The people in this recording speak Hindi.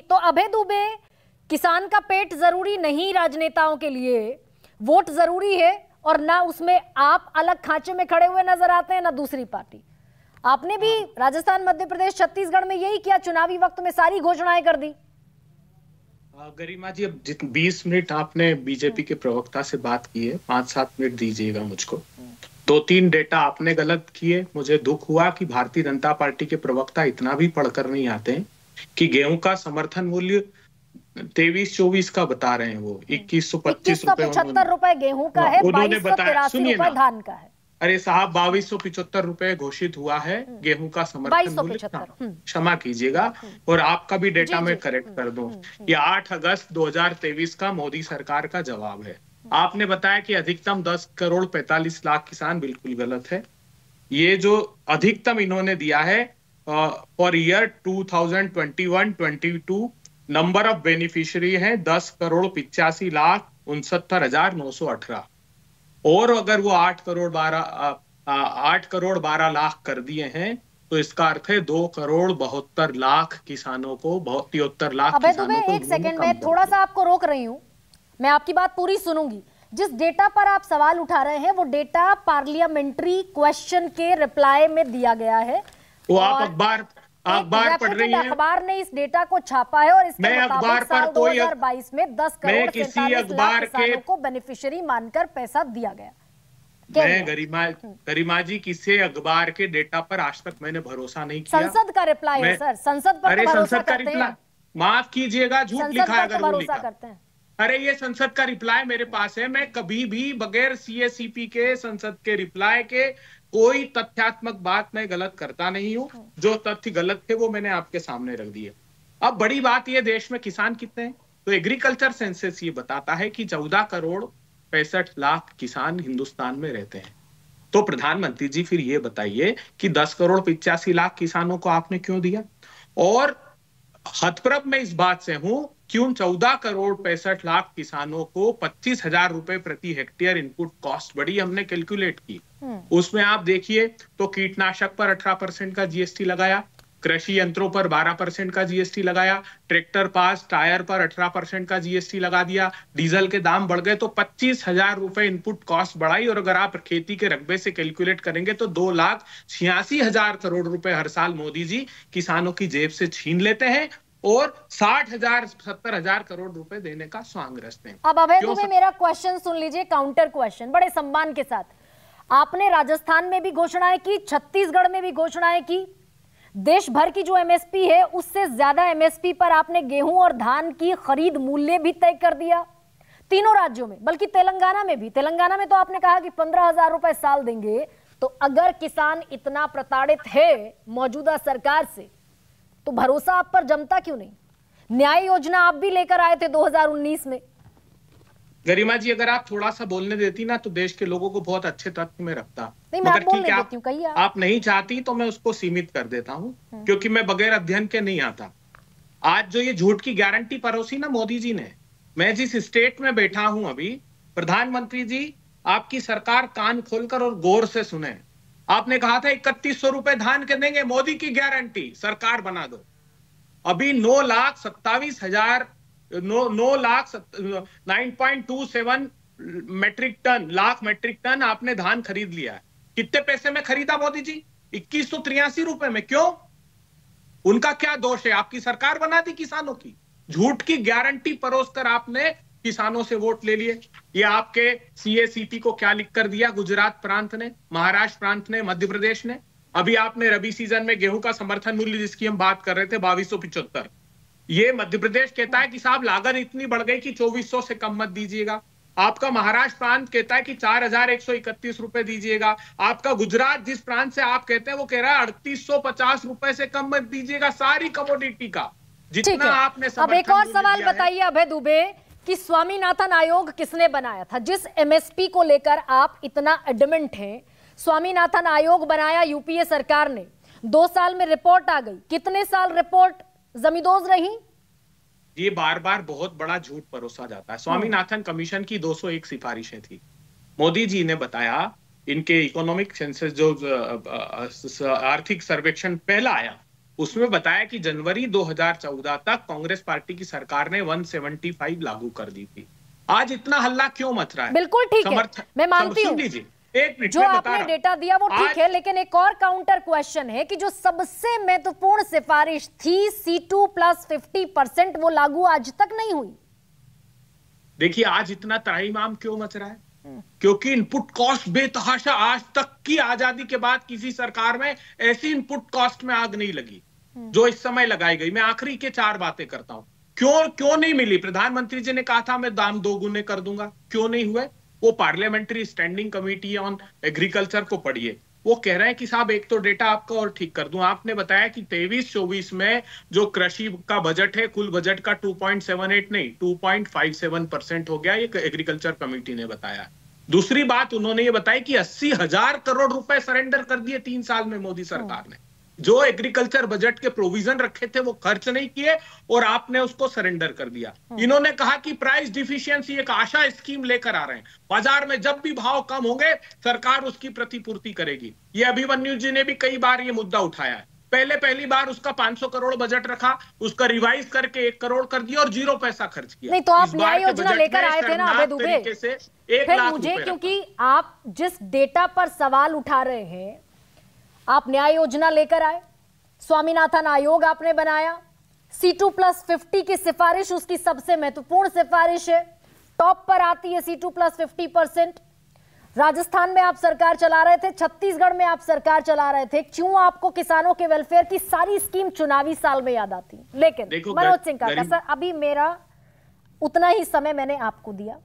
तो अभय दुबे, किसान का पेट जरूरी नहीं राजनेताओं के लिए, वोट जरूरी है, और ना उसमें आप अलग खांचे में खड़े हुए नजर आते हैं ना दूसरी पार्टी। आपने भी राजस्थान, मध्य प्रदेश, छत्तीसगढ़ में यही किया, चुनावी वक्त में सारी घोषणाएं कर दी। गरिमा जी, अब 20 मिनट आपने बीजेपी के प्रवक्ता से बात की है, 5-7 मिनट दीजिएगा मुझको। 2-3 डेटा आपने गलत किए। मुझे दुख हुआ कि भारतीय जनता पार्टी के प्रवक्ता इतना भी पढ़कर नहीं आते हैं कि गेहूं का समर्थन मूल्य 23-24 का बता रहे हैं, वो 2125 रुपए गेहूं का है, उन्होंने बताया। सुनिए ना, धान का है। अरे साहब, 2275 रुपए घोषित हुआ है गेहूं का समर्थन मूल्य। क्षमा कीजिएगा, और आपका भी डेटा मैं करेक्ट कर दूं, ये 8 अगस्त 2023 का मोदी सरकार का जवाब है। आपने बताया कि अधिकतम 10 करोड़ 45 लाख किसान, बिल्कुल गलत है। ये जो अधिकतम इन्होंने दिया है for year 2021-22 number of beneficiary है 10 करोड़ 85 लाख 69,918, और अगर वो 8 करोड़ 12 लाख कर दिए हैं तो इसका अर्थ है 2 करोड़ 72 लाख किसानों को, 73 लाख किसानों को। एक सेकंड में थोड़ा सा आपको रोक रही हूं, मैं आपकी बात पूरी सुनूंगी। जिस डेटा पर आप सवाल उठा रहे हैं वो डेटा पार्लियामेंट्री क्वेश्चन के रिप्लाई में दिया गया है। वो आप अखबार पढ़ रही हैं? अखबार ने इस डेटा को छापा है और इसके मुताबिक साल 2022 में 10 करोड़ 47 लाख किसानों को बेनिफिशियरी मानकर पैसा दिया गया। मैं गरिमा जी, किसी अखबार के डेटा पर आज तक मैंने भरोसा नहीं किया। संसद का रिप्लाई है सर, संसद पर भरोसा करते हैं। माफ कीजिएगा, झूठ लिखा है अगर भरोसा करते हैं। अरे ये संसद का रिप्लाई मेरे पास है। मैं कभी भी बगैर सीएसीपी के, संसद के रिप्लाई के, कोई तथ्यात्मक बात मैं गलत करता नहीं हूं। जो तथ्य गलत थे वो मैंने आपके सामने रख दिए। अब बड़ी बात ये, देश में किसान कितने हैं? तो एग्रीकल्चर सेंसस ये बताता है कि 14 करोड़ 65 लाख किसान हिंदुस्तान में रहते हैं। तो प्रधानमंत्री जी फिर ये बताइए कि 10 करोड़ 85 लाख किसानों को आपने क्यों दिया? और हतप्रभ मैं इस बात से हूं क्यों 14 करोड़ 65 लाख किसानों को 25,000 रुपए प्रति हेक्टेयर इनपुट कॉस्ट बड़ी हमने कैलकुलेट की। उसमें आप देखिए तो कीटनाशक पर 18% का जीएसटी लगाया, कृषि यंत्रों पर 12% का जीएसटी लगाया, ट्रैक्टर पास टायर पर 18% का जीएसटी लगा दिया, डीजल के दाम बढ़ गए तो 25,000 रुपए इनपुट कॉस्ट बढ़ाई, और अगर आप खेती के रकबे से कैलकुलेट करेंगे तो 2,86,000 करोड़ रुपए हर साल मोदी जी किसानों की जेब से छीन लेते हैं और 60,000-70,000 करोड़ रुपए देने का स्वांग रचते हैं। अब अभय दुबे, मेरा क्वेश्चन सुन लीजिए, काउंटर क्वेश्चन बड़े सम्मान के साथ। आपने राजस्थान में भी घोषणाएं की, छत्तीसगढ़ में भी घोषणाएं की, देश भर की जो एमएसपी है उससे ज्यादा एमएसपी पर आपने गेहूं और धान की खरीद मूल्य भी तय कर दिया तीनों राज्यों में, बल्कि तेलंगाना में भी। तेलंगाना में तो आपने कहा कि 15,000 रुपए साल देंगे। तो अगर किसान इतना प्रताड़ित है मौजूदा सरकार से तो भरोसा आप पर जमता क्यों नहीं? न्याय योजना आप भी लेकर आए थे 2019 में। गरिमा जी, अगर आप थोड़ा सा बोलने देती ना तो देश के लोगों को बहुत अच्छे तथ्य में रखता। नहीं, मैं बोलने देती हूं, कहिए आप नहीं चाहती तो मैं उसको सीमित कर देता हूं, क्योंकि मैं बगैर अध्ययन के नहीं आता। आज जो ये झूठ की गारंटी परोसी ना मोदी जी ने, मैं जिस स्टेट में बैठा हूं अभी, प्रधानमंत्री जी आपकी सरकार कान खोलकर और गौर से सुने। आपने कहा था 3100 रुपए धान के देंगे, मोदी की गारंटी, सरकार बना दो। अभी 9,27 लाख मेट्रिक टन आपने धान खरीद लिया है। कितने पैसे में खरीदा मोदी जी? 2183 रुपए में। क्यों? उनका क्या दोष है? आपकी सरकार बना दी किसानों की। झूठ की गारंटी परोसकर आपने किसानों से वोट ले लिए। ये आपके सीएसीपी को क्या लिख कर दिया गुजरात प्रांत ने, महाराष्ट्र प्रांत ने, मध्य प्रदेश ने। अभी आपने रबी सीजन में गेहूं का समर्थन मूल्य जिसकी हम बात कर रहे थे 2275, ये मध्य प्रदेश कहता है कि साहब लागत इतनी बढ़ गई कि 2400 से कम मत दीजिएगा। आपका महाराष्ट्र प्रांत कहता है कि 4,131 रुपए दीजिएगा। आपका गुजरात जिस प्रांत से आप कहते हैं वो कह रहा है 3,850 रुपए से कम मत दीजिएगा सारी कमोडिटी का जितना आपने। अब एक और सवाल बताइए अभय दुबे कि स्वामीनाथन आयोग किसने बनाया था? जिस एमएसपी को लेकर आप इतना एडमेंट हैं, स्वामीनाथन आयोग बनाया यूपीए सरकार ने, 2 साल में रिपोर्ट आ गई। कितने साल रिपोर्ट जमींदोज रही? ये बार बार बहुत बड़ा झूठ परोसा जाता है। स्वामीनाथन कमीशन की 201 सिफारिशें थी। मोदी जी ने बताया इनके इकोनॉमिक सेंसस जो आर्थिक सर्वेक्षण पहला आया उसमें बताया कि जनवरी 2014 तक कांग्रेस पार्टी की सरकार ने 175 लागू कर दी थी। आज इतना हल्ला क्यों मच रहा है? बिल्कुल ठीक है, मैं मानती हूं जो आपने डेटा दिया वो ठीक है, लेकिन एक और काउंटर क्वेश्चन है कि जो सबसे महत्वपूर्ण सिफारिश थी C2 प्लस 50% वो लागू आज तक नहीं हुई। देखिए आज इतना त्राहिमाम क्यों मच रहा है? क्योंकि इनपुट कॉस्ट बेतहाशा, आज तक की आजादी के बाद किसी सरकार में ऐसी इनपुट कॉस्ट में आग नहीं लगी जो इस समय लगाई गई। मैं आखिरी के 4 बातें करता हूं। क्यों नहीं मिली? प्रधानमंत्री जी ने कहा था मैं दाम 2 गुने कर दूंगा, क्यों नहीं हुए? वो parliamentary standing committee on agriculture को पढ़िए, वो कह रहे हैं कि साहब एक तो डेटा आपका और ठीक कर दूं। आपने बताया कि 23-24 में जो कृषि का बजट है, कुल बजट का 2.78 नहीं 2.57% हो गया, ये एग्रीकल्चर कमेटी ने बताया। दूसरी बात उन्होंने ये बताई कि 80,000 करोड़ रुपए सरेंडर कर दिए 3 साल में मोदी सरकार ने। जो एग्रीकल्चर बजट के प्रोविजन रखे थे वो खर्च नहीं किए और आपने उसको सरेंडर कर दिया। इन्होंने कहा कि प्राइस डिफिशियंसी एक आशा स्कीम लेकर आ रहे हैं, बाजार में जब भी भाव कम होंगे सरकार उसकी प्रतिपूर्ति करेगी। ये अभिमन्यु जी ने भी कई बार ये मुद्दा उठाया है। पहली बार उसका 500 करोड़ बजट रखा, उसका रिवाइज करके 1 करोड़ कर दिया और 0 पैसा खर्च किया। नहीं तो आप न्याय योजना लेकर आए थे ना अभय दुबे। फिर मुझे, क्योंकि आप जिस डेटा पर सवाल उठा रहे हैं, आप न्याय योजना लेकर आए, स्वामीनाथन आयोग आपने बनाया, C2 प्लस 50 की सिफारिश उसकी सबसे महत्वपूर्ण सिफारिश है, टॉप पर आती है C2 प्लस 50%। राजस्थान में आप सरकार चला रहे थे, छत्तीसगढ़ में आप सरकार चला रहे थे, क्यों आपको किसानों के वेलफेयर की सारी स्कीम चुनावी साल में याद आती? लेकिन मनोज सिंह का सर, अभी मेरा उतना ही समय मैंने आपको दिया।